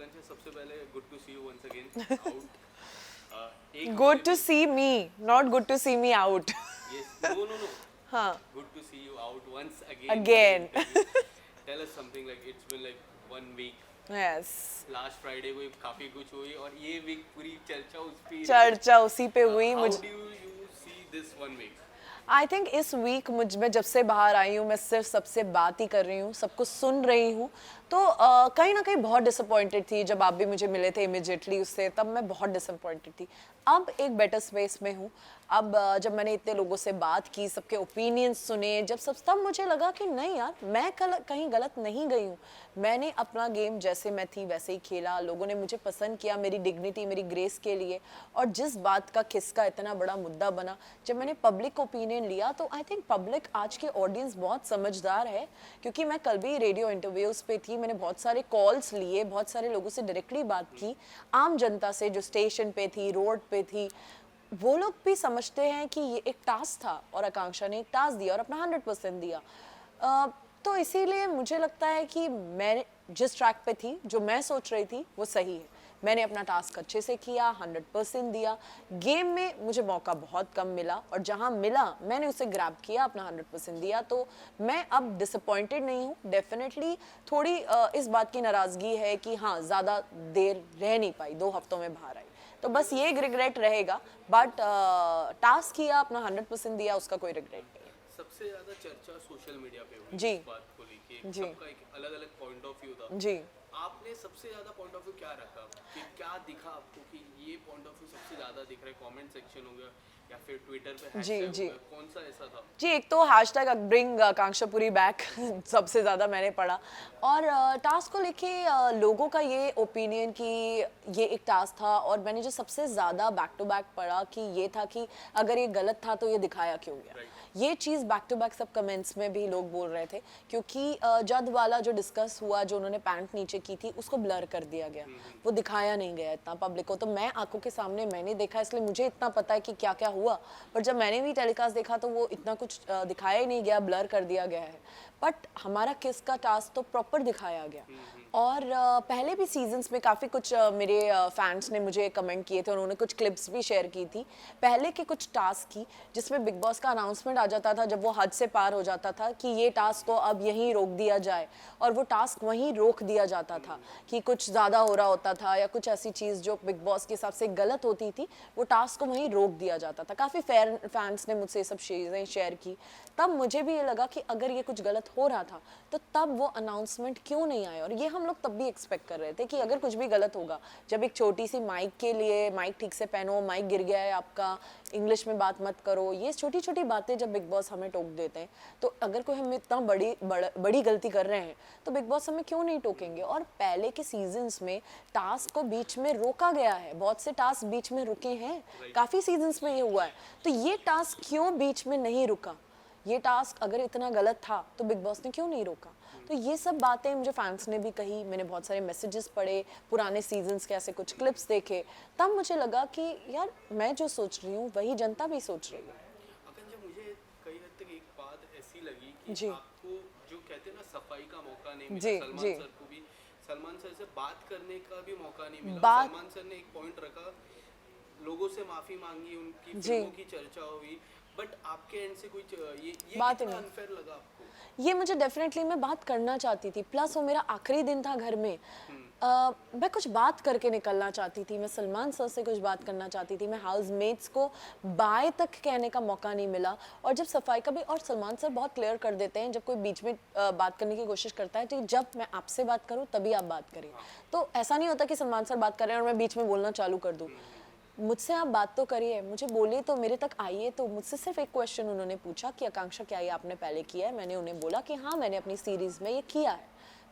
आकांक्षा, सबसे पहले good to see you once again out. एक good to see me, not good to see me out. Yes, no no no, हाँ, good to see you out once again in again. Interview. Tell us something, like it's been like 1 week. Yes, last Friday को काफी कुछ हुई और ये week पूरी चर्चा उस पे ही रही। चर्चा उसी पे हुई। How much do you see this 1 week? I think इस वीक मुझ में जब से बाहर आई हूँ, मैं सिर्फ सबसे बात ही कर रही हूँ, सब कुछ सुन रही हूँ। तो कहीं ना कहीं बहुत डिसअपॉइंटेड थी जब आप भी मुझे मिले थे इमिजिएटली उससे, तब मैं बहुत डिसअपॉइंटेड थी। अब एक बेटर स्पेस में हूँ। अब जब मैंने इतने लोगों से बात की, सबके ओपिनियंस सुने, जब सब तब मुझे लगा कि नहीं यार, मैं कहीं गलत नहीं गई हूँ। मैंने अपना गेम जैसे मैं थी वैसे ही खेला, लोगों ने मुझे पसंद किया मेरी डिग्निटी, मेरी ग्रेस के लिए। और जिस बात का खिस्सा इतना बड़ा मुद्दा बना, जब मैंने पब्लिक ओपिनियन लिया, तो आई थिंक पब्लिक, आज के ऑडियंस बहुत समझदार है। क्योंकि मैं कल भी रेडियो इंटरव्यूज़ पे थी, मैंने बहुत सारे कॉल्स लिए, बहुत सारे लोगों से डायरेक्टली बात की, आम जनता से जो स्टेशन पे थी, रोड पे थी। वो लोग भी समझते हैं कि ये एक टास्क था और आकांक्षा ने एक टास्क दिया और अपना 100% दिया। तो इसीलिए मुझे लगता है कि मैं जिस ट्रैक पे थी, जो मैं सोच रही थी, वो सही है। मैंने अपना टास्क अच्छे से किया, 100% दिया। गेम में मुझे मौका बहुत कम मिला और जहां मिला मैंने उसे ग्रैब किया, अपना 100% दिया। तो मैं अब डिसअपॉइंटेड नहीं हूँ। डेफिनेटली थोड़ी इस बात की नाराज़गी है कि हाँ, ज़्यादा देर रह नहीं पाई, 2 हफ्तों में बाहर आई, तो बस ये एक रिग्रेट रहेगा। बट टास्क किया, अपना 100% दिया, उसका कोई रिग्रेट नहीं है। सबसे ज्यादा चर्चा सोशल मीडिया पे हुई जी इस बात को लेके, जी सबका एक अलग अलग पॉइंट ऑफ व्यू था। जी। आपने सबसे ज्यादा पॉइंट ऑफ व्यू क्या रखा, कि क्या दिखा आपको कि ये पॉइंट ऑफ व्यू सबसे ज्यादा दिख रहा है? कमेंट सेक्शन हो गया या फिर ट्विटर पे जी हैशटैग हो जी गया, कौन सा ऐसा था? जी, एक तो हैशटैग ब्रिंग आकांक्षापुरी बैक सबसे ज़्यादा मैंने पढ़ा। और टास्क को लेके लोगों का ये ओपिनियन कि ये एक टास्क था, और मैंने जो सबसे ज़्यादा बैक टू बैक पढ़ा कि ये था कि अगर ये गलत था तो ये दिखाया क्यों गया। Right. ये चीज़ बैक टू बैक सब कमेंट्स में भी लोग बोल रहे थे, क्योंकि जद वाला जो डिस्कस हुआ, जो उन्होंने पैंट नीचे की थी, उसको ब्लर कर दिया गया, वो दिखाया नहीं गया इतना पब्लिक को। तो मैं आंखों के सामने मैंने देखा, इसलिए मुझे इतना पता है कि क्या क्या हुआ। पर जब मैंने भी टेलीकास्ट देखा तो वो इतना कुछ दिखाया ही नहीं गया, ब्लर कर दिया गया है। बट हमारा किस का टास्क तो प्रॉपर दिखाया गया। और पहले भी सीजन्स में काफ़ी कुछ मेरे फैंस ने मुझे कमेंट किए थे, उन्होंने कुछ क्लिप्स भी शेयर की थी पहले के कुछ टास्क की, जिसमें बिग बॉस का अनाउंसमेंट आ जाता था जब वो हद से पार हो जाता था कि ये टास्क को अब यहीं रोक दिया जाए, और वो टास्क वहीं रोक दिया जाता था कि कुछ ज़्यादा हो रहा होता था या कुछ ऐसी चीज़ जो बिग बॉस के हिसाब से गलत होती थी, वो टास्क को वहीं रोक दिया जाता था। काफ़ी फैंस ने मुझसे ये सब चीज़ें शेयर की। तब मुझे भी ये लगा कि अगर ये कुछ गलत हो रहा था तो तब वो अनाउंसमेंट क्यों नहीं आया। और ये हम लोग तब भी एक्सपेक्ट कर रहे थे कि अगर कुछ भी गलत होगा, जब एक छोटी सी माइक के लिए, माइक ठीक से पहनो, माइक गिर गया है आपका, इंग्लिश में बात मत करो, ये छोटी छोटी बातें जब बिग बॉस हमें टोक देते हैं, तो अगर कोई हम इतना बड़ी गलती कर रहे हैं तो बिग बॉस हमें क्यों नहीं टोकेंगे। और पहले के सीजन्स में टास्क को बीच में रोका गया है, बहुत से टास्क बीच में रुके हैं, काफ़ी सीजन्स में ये हुआ है। तो ये टास्क क्यों बीच में नहीं रुका? ये टास्क अगर इतना गलत था तो बिग बॉस ने क्यों नहीं रोका? तो ये सब बातें मुझे फैंस ने भी कही, मैंने बहुत सारे मैसेजेस पढ़े, पुराने सीजन्स के ऐसे कुछ क्लिप्स देखे, तब मुझे लगा कि यार, मैं जो सोच रही हूँ वही जनता भी सोच रही है। आकांक्षा, मुझे कई हद तक एक बात ऐसी लगी कि जी आपको जो कहते हैं ना, सफाई का मौका नहीं मिला। जी सलमान जी। सर को भी, सलमान सर से बात करने का भी मौका नहीं मिला। बात सलमान सर ने एक पॉइंट रखा, लोगों से माफी मांगी, उनकी जी, फिल्मों की चर्चा हुई, बट आपके एंड से कोई ये बात ही कितना नहीं। अनफेयर लगा आपको? ये मुझे डेफिनेटली, मैं बात करना चाहती थी, प्लस वो मेरा आखिरी दिन था घर में। मैं कुछ बात करके निकलना चाहती थी, मैं सलमान सर से कुछ बात करना चाहती थी, मैं हाउसमेट्स को बाय तक कहने का मौका नहीं मिला। और जब सफाई का भी, और सलमान सर बहुत क्लियर कर देते हैं जब कोई बीच में बात करने की कोशिश करता है, तो जब मैं आपसे बात करूं तभी आप बात करें। तो ऐसा नहीं होता कि सलमान सर बात कर रहे हैं और मैं बीच में बोलना चालू कर दूं। मुझसे आप बात तो करिए, मुझे बोलिए, तो मेरे तक आइए। तो मुझसे सिर्फ एक क्वेश्चन उन्होंने पूछा कि आकांक्षा, क्या ये आपने पहले किया है? मैंने उन्हें बोला कि हाँ, मैंने अपनी सीरीज में ये किया है,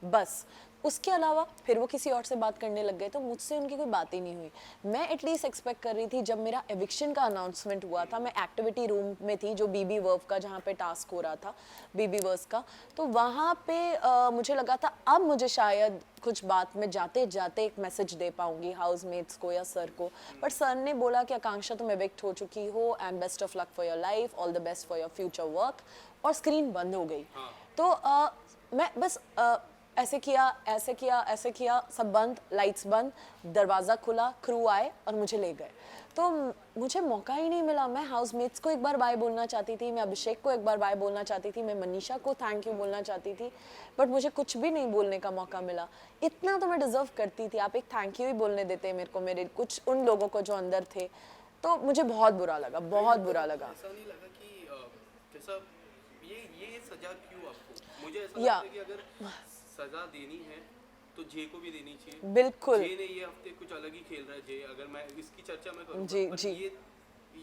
बस। उसके अलावा फिर वो किसी और से बात करने लग गए, तो मुझसे उनकी कोई बात ही नहीं हुई। मैं एटलीस्ट एक्सपेक्ट कर रही थी, जब मेरा एविक्शन का अनाउंसमेंट हुआ था, मैं एक्टिविटी रूम में थी, जो बीबी वर्व का, जहाँ पे टास्क हो रहा था बीबी वर्स का, तो वहाँ पे मुझे लगा था अब मुझे शायद कुछ बात में जाते जाते एक मैसेज दे पाऊंगी हाउसमेट्स को या सर को। बट सर ने बोला कि आकांक्षा, तुम एविक्ट हो चुकी हो, and best of luck for your life, all the best for your future work, और स्क्रीन बंद हो गई। तो मैं बस ऐसे किया ऐसे किया ऐसे किया, सब बंद, लाइट्स बंद, दरवाज़ा खुला, क्रू आए और मुझे ले गए। तो मुझे मौका ही नहीं मिला। मैं हाउसमेट्स को एक बार बाय बोलना चाहती थी, मैं अभिषेक को एक बार बाय बोलना चाहती थी, मैं मनीषा को थैंक यू बोलना चाहती थी, बट मुझे कुछ भी नहीं बोलने का मौका मिला। इतना तो मैं डिजर्व करती थी, आप एक थैंक यू ही बोलने देते मेरे को, मेरे कुछ उन लोगों को जो अंदर थे। तो मुझे बहुत बुरा लगा, बहुत बुरा लगा। ऐसा नहीं लगा कि जैसा ये सजा क्यों आपको? मुझे ऐसा या लगता है कि अगर सजा देनी है तो जे को भी देनी चाहिए। बिल्कुल। जे ने ये हफ्ते कुछ अलग ही खेल रहा है। जे, अगर मैं इसकी चर्चा मैं करूंगा, जी पर जी।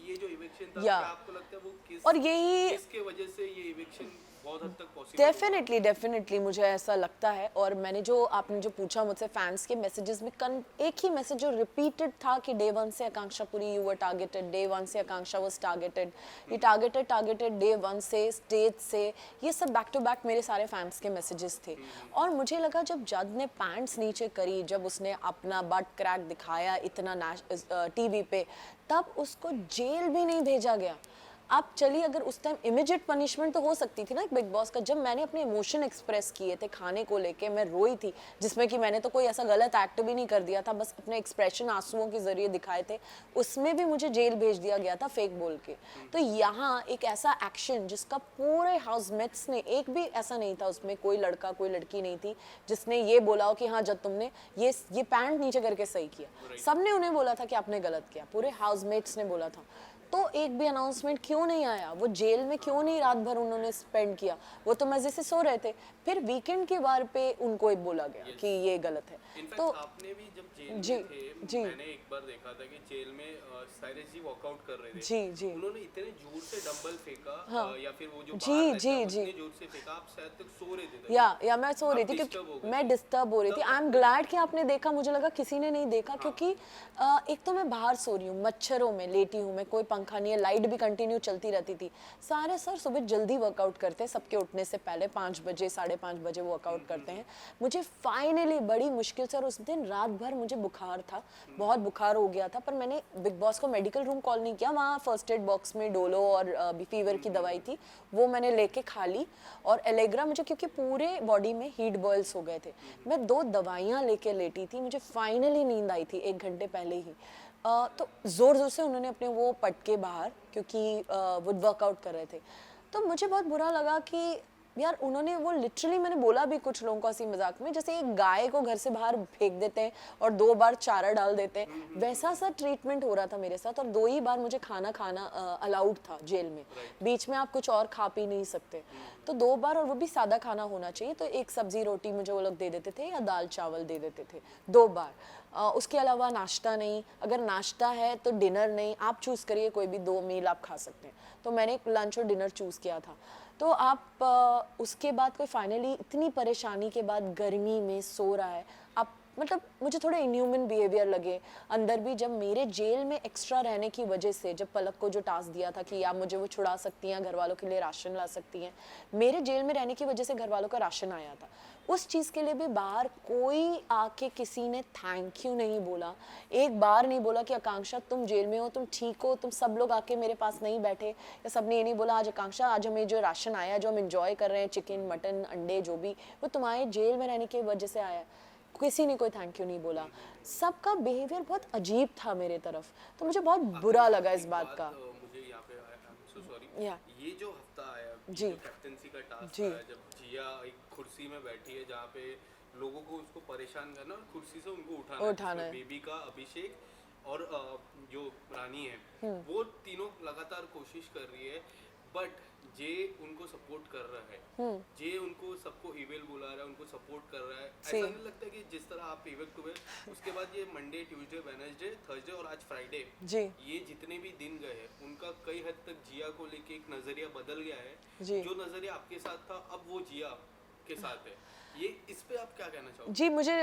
ये जो इविक्शन था, या क्या आपको लगता है वो और यही किसके वजह से ये इविक्शन बहुत हद तक पॉसिबल हुआ? डेफिनेटली मुझे ऐसा लगता है। और मैंने जो आपने जो पूछा मुझसे फैंस के मैसेजेस में, एक ही मैसेज जो रिपीटेड था कि डे 1 से Akanksha Puri you were targeted, day 1 से आकांक्षा वाज टारगेटेड, ये टारगेटेड डे 1 से, स्टेज से, ये सब बैक टू बैक मेरे सारे फैंस के मैसेजेस थे। और मुझे लगा जब जज ने पैंट्स नीचे करी, जब उसने अपना बट क्रैक दिखाया इतना टीवी पे, तब उसको जेल भी नहीं भेजा गया। आप चलिए, अगर उस टाइम इमीडिएट पनिशमेंट तो हो सकती थी ना बिग बॉस का। जब मैंने अपने इमोशन एक्सप्रेस किए थे खाने को लेके, मैं रोई थी, जिसमें कि मैंने तो कोई ऐसा गलत एक्ट भी नहीं कर दिया था, बस अपने एक्सप्रेशन आंसुओं के जरिए दिखाए थे, उसमें भी मुझे जेल भेज दिया गया था फेक बोल के। तो यहाँ एक ऐसा एक्शन जिसका पूरे हाउसमेट्स ने, एक भी ऐसा नहीं था उसमें, कोई लड़का कोई लड़की नहीं थी जिसने ये बोला हो कि हाँ जब तुमने ये पैंट नीचे करके सही किया। सबने उन्हें बोला था कि आपने गलत किया, पूरे हाउसमेट्स ने बोला था। तो एक भी अनाउंसमेंट क्यों नहीं आया? वो जेल में क्यों नहीं रात भर उन्होंने स्पेंड किया? वो तो मजे से सो रहे थे। फिर वीकेंड के बार पे उनको एक बोला गया कि ये गलत है। तो आपने भी जब जेल जी, में थे, जी। मैंने एक बार देखा था कि जेल में साइरस जी वॉकआउट कर रहे थे। जी जी उन्होंने इतने जोर से डंबल फेंका, हाँ। या फिर वो जो जी, बार रहता जी, है, जी। उतने जोर से फेंका, आप शायद तक सो रहे थे तभी। या मैं सो रही आप थी disturb हो क्योंकि गए मैं थे। डिस्टर्ब हो रही थी। आई एम ग्लैड कि आपने देखा, मुझे लगा किसी ने नहीं देखा, क्योंकि एक तो मैं बाहर सो रही हूँ, मच्छरों में लेटी हूँ मैं, कोई पंखा नहीं है, लाइट भी कंटिन्यू चलती रहती थी। सारे सर सुबह जल्दी वर्कआउट करते हैं, सबके उठने से पहले 5 बजे 5:30 बजे वर्कआउट करते हैं। मुझे फाइनली बड़ी मुश्किल से, और उस दिन रात भर मुझे बुखार था, बहुत बुखार हो गया था, पर मैंने बिग बॉस को मेडिकल रूम कॉल नहीं किया, वहाँ फर्स्ट एड बॉक्स में डोलो और फीवर की दवाई थी, वो मैंने लेके खा ली। और एलेग्रा मुझे, क्योंकि पूरे बॉडी में हीट बॉयल्स हो गए थे, मैं 2 दवाइयाँ लेके लेटी थी, मुझे फाइनली नींद आई थी 1 घंटे पहले ही। तो ज़ोर ज़ोर से उन्होंने अपने वो पटके बाहर, क्योंकि वो वर्कआउट कर रहे थे, तो मुझे बहुत बुरा लगा कि यार उन्होंने वो लिटरली, मैंने बोला भी कुछ लोगों को हंसी मजाक में, जैसे एक गाय को घर से बाहर फेंक देते हैं और 2 बार चारा डाल देते हैं, वैसा सा ट्रीटमेंट हो रहा था मेरे साथ। और 2 ही बार मुझे खाना अलाउड था जेल में, बीच में आप कुछ और खा पी नहीं सकते। तो 2 बार, और वो भी सादा खाना होना चाहिए, तो एक सब्जी रोटी मुझे वो लोग दे देते थे या दाल चावल दे देते थे 2 बार। उसके अलावा नाश्ता नहीं, अगर नाश्ता है तो डिनर नहीं, आप चूज़ करिए, कोई भी 2 मील आप खा सकते हैं। तो मैंने लंच और डिनर चूज़ किया था। तो आप उसके बाद कोई फाइनली इतनी परेशानी के बाद गर्मी में सो रहा है, आप मतलब मुझे थोड़े इनह्यूमन बिहेवियर लगे अंदर भी। जब मेरे जेल में एक्स्ट्रा रहने की वजह से, जब पलक को जो टास्क दिया था कि आप मुझे वो छुड़ा सकती हैं, घर वालों के लिए राशन ला सकती हैं, मेरे जेल में रहने की वजह से घर वालों का राशन आया था, उस चीज़ के लिए भी बाहर कोई आके किसी ने थैंक यू नहीं बोला, एक बार नहीं बोला कि आकांक्षा तुम जेल में हो, तुम ठीक हो, तुम सब लोग आके मेरे पास नहीं बैठे, या सब ने ये नहीं बोला आज आकांक्षा आज हमें जो राशन आया, जो हम इंजॉय कर रहे हैं, चिकन मटन अंडे जो भी, वो तुम्हारे जेल में रहने की वजह से आया। किसी ने कोई थैंक यू नहीं बोला। सबका बिहेवियर बहुत अजीब था मेरे तरफ, तो मुझे बहुत बुरा लगा इस बात का। मुझे यहाँ पे सो सॉरी, या ये जो हफ्ता आया, जी, जो कैप्टेंसी का टास्क जी, आया, जब जिया एक कुर्सी में बैठी है जहाँ पे लोगों को उसको परेशान करना और कुर्सी से उनको उठाना है, बेबी का, अभिषेक और जो रानी है, वो तीनों लगातार कोशिश कर रही है, बट जे उनको सपोर्ट कर रहा है, जे उनको सबको इवेल बुला रहा है, उनको सपोर्ट कर रहा है। ऐसा नहीं लगता कि जिस तरह आप इवेक्ट हुए उसके बाद ये मंडे, ट्यूसडे, वेडनेसडे, थर्सडे और आज फ्राइडे, जी, ये जितने भी दिन गए उनका कई हद तक जिया को लेके एक नजरिया बदल गया है। जी। जो नजरिया आपके साथ था अब वो जिया के साथ है। ये इस पे आप क्या कहना चाहोगे? जी, मुझे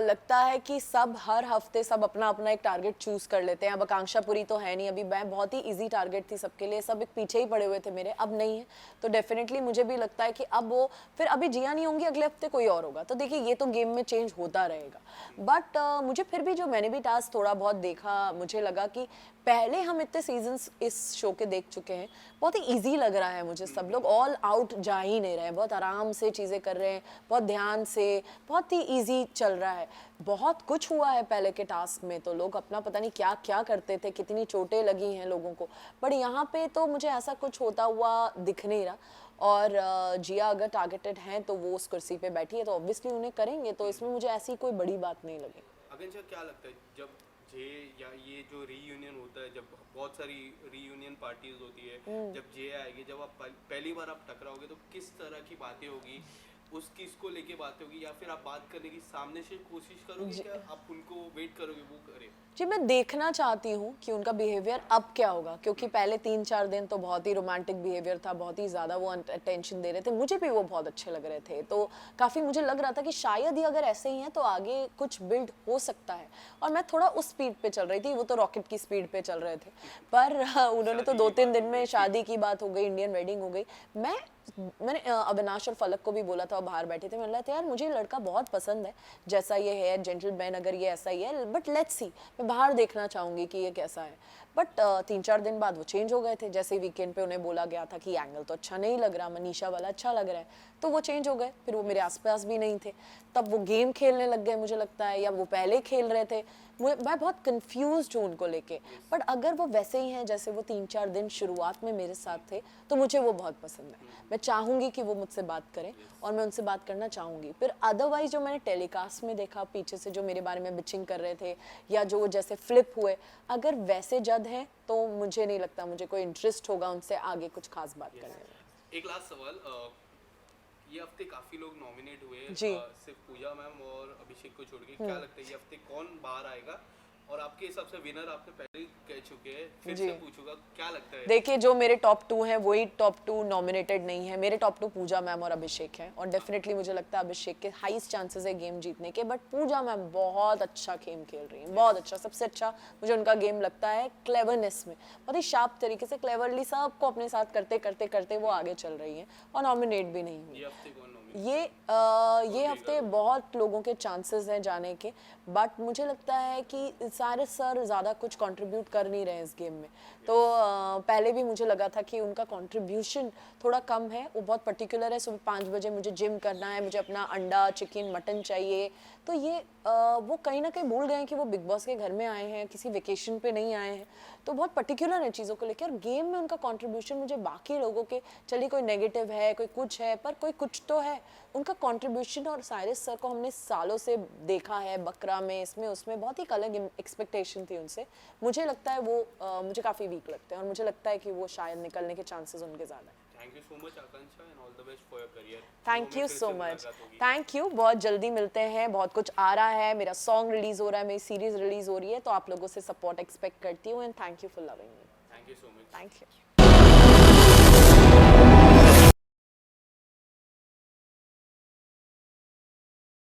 लगता है कि सब हर हफ्ते सब अपना अपना एक टारगेट चूज कर लेते हैं। अब आकांक्षा पूरी तो है नहीं, अभी मैं बहुत ही इजी टारगेट थी सबके लिए, सब एक पीछे ही पड़े हुए थे मेरे, अब नहीं है। तो डेफिनेटली मुझे भी लगता है कि अब वो फिर अभी जिया नहीं होंगी, अगले हफ्ते कोई और होगा। तो देखिए ये तो गेम में चेंज होता रहेगा, बट मुझे फिर भी, जो मैंने भी टास्क थोड़ा बहुत देखा, मुझे लगा कि पहले हम इतने सीजन्स इस शो के देख चुके हैं, बहुत ही इजी लग रहा है मुझे। सब लोग ऑल आउट जा ही नहीं रहे हैं, बहुत आराम से चीज़ें कर रहे हैं, बहुत ध्यान से, बहुत ही इजी चल रहा है। बहुत कुछ हुआ है पहले के टास्क में, तो लोग अपना पता नहीं क्या क्या करते थे, कितनी चोटें लगी हैं लोगों को, बट यहाँ पे तो मुझे ऐसा कुछ होता हुआ दिख नहीं रहा। और जिया अगर टारगेटेड हैं तो वो उस कुर्सी पे बैठी है तो ऑब्वियसली उन्हें करेंगे, तो इसमें मुझे ऐसी कोई बड़ी बात नहीं लगी। आकांक्षा, क्या लगता है जब जे या ये जो रीयूनियन होता है, जब बहुत सारी रीयूनियन पार्टीज होती है, जब जे आएगी, जब आप पहली बार आप टकराओगे तो किस तरह की बातें होगी, उस किस को लेके बातें होगी, या फिर आप बात करने की सामने से कोशिश करोगे, क्या आप उनको वेट करोगे वो करे? जी, मैं देखना चाहती हूँ कि उनका बिहेवियर अब क्या होगा, क्योंकि पहले 3-4 दिन तो बहुत ही रोमांटिक बिहेवियर था, बहुत ही ज़्यादा वो अटेंशन दे रहे थे, मुझे भी वो बहुत अच्छे लग रहे थे, तो काफ़ी मुझे लग रहा था कि शायद ही अगर ऐसे ही हैं तो आगे कुछ बिल्ड हो सकता है। और मैं थोड़ा उस स्पीड पे चल रही थी, वो तो रॉकेट की स्पीड पे चल रहे थे, पर उन्होंने तो 2-3 दिन में शादी की बात हो गई, इंडियन वेडिंग हो गई। मैंने अविनाश और फलक को भी बोला था, बाहर बैठे थे, मैंने बोला था यार मुझे लड़का बहुत पसंद है, जैसा ये है जेंटलमैन, अगर ये ऐसा ही है, बट लेट्स सी, मैं बाहर देखना चाहूंगी कि ये कैसा है। बट 3-4 दिन बाद वो चेंज हो गए थे, जैसे वीकेंड पे उन्हें बोला गया था कि एंगल तो अच्छा नहीं लग रहा, मनीषा वाला अच्छा लग रहा है, तो वो चेंज हो गए, फिर वो मेरे आसपास भी नहीं थे, तब वो गेम खेलने लग गए मुझे लगता है, या वो पहले खेल रहे थे, मैं बहुत कंफ्यूज हूँ उनको लेके। बट अगर वो वैसे ही हैं जैसे वो 3-4 दिन शुरुआत में मेरे साथ थे, तो मुझे वो बहुत पसंद है। मैं चाहूँगी कि वो मुझसे बात करें और मैं उनसे बात करना चाहूँगी। फिर अदरवाइज जो मैंने टेलीकास्ट में देखा पीछे से जो मेरे बारे में बिचिंग कर रहे थे, या जो जैसे फ्लिप हुए, अगर वैसे जज हैं तो मुझे नहीं लगता मुझे कोई इंटरेस्ट होगा उनसे आगे कुछ खास बात करने में। एक लास्ट सवाल, ये हफ्ते काफी लोग नॉमिनेट हुए जी। सिर्फ पूजा मैम और अभिषेक को छोड़ के, क्या लगता है ये हफ्ते कौन बाहर आएगा? और आपके हिसाब से विनर आपने पहले ही कह चुके हैं, फिर से पूछूंगा, क्या लगता है? देखिए, जो मेरे टॉप 2 हैं वही टॉप 2 नॉमिनेटेड नहीं है, मेरे टॉप 2 पूजा मैम और अभिषेक हैं, और डेफिनेटली मुझे लगता है अभिषेक के हाईएस्ट चांसेस है गेम जीतने के, बट पूजा मैम बहुत अच्छा गेम खेल रही हैं, बहुत अच्छा, सबसे अच्छा मुझे उनका गेम लगता है क्लेवरनेस में, बहुत ही शार्प तरीके से क्लेवरली सबको अपने साथ करते करते करते वो आगे चल रही हैं और नॉमिनेट भी नहीं हुई। ये हफ्ते कौन ये हफ्ते बहुत लोगों के चांसेस हैं जाने के, बट मुझे लगता है कि सारे सर ज़्यादा कुछ कंट्रीब्यूट कर नहीं रहे हैं इस गेम में, तो पहले भी मुझे लगा था कि उनका कंट्रीब्यूशन थोड़ा कम है, वो बहुत पर्टिकुलर है, सुबह 5 बजे मुझे जिम करना है, मुझे अपना अंडा चिकन मटन चाहिए, तो ये वो कहीं ना कहीं भूल गए हैं कि वो बिग बॉस के घर में आए हैं, किसी वेकेशन पे नहीं आए हैं, तो बहुत पर्टिकुलर है चीज़ों को लेकर। गेम में उनका कंट्रीब्यूशन मुझे बाकी लोगों के, चलिए कोई नेगेटिव है, कोई कुछ है, पर कोई कुछ तो है उनका कंट्रीब्यूशन। और साइरस सर को हमने सालों से देखा है, बकरा में, इसमें उसमें बहुत ही अलग एक्सपेक्टेशन थी उनसे, मुझे लगता है वो मुझे काफ़ी वीक लगते हैं और मुझे लगता है कि वो शायद निकलने के चांसेस उनके ज़्यादा हैं। Thank you so much Akanksha, and all the best for your career. Thank you so much, thank you, बहुत जल्दी मिलते हैं, बहुत कुछ आ रहा है, मेरा सॉन्ग रिलीज हो रहा है, मेरी सीरीज रिलीज हो रही है, तो आप लोगों से सपोर्ट एक्सपेक्ट करती हूँ, and thank you for loving me. Thank you so much. Thank you.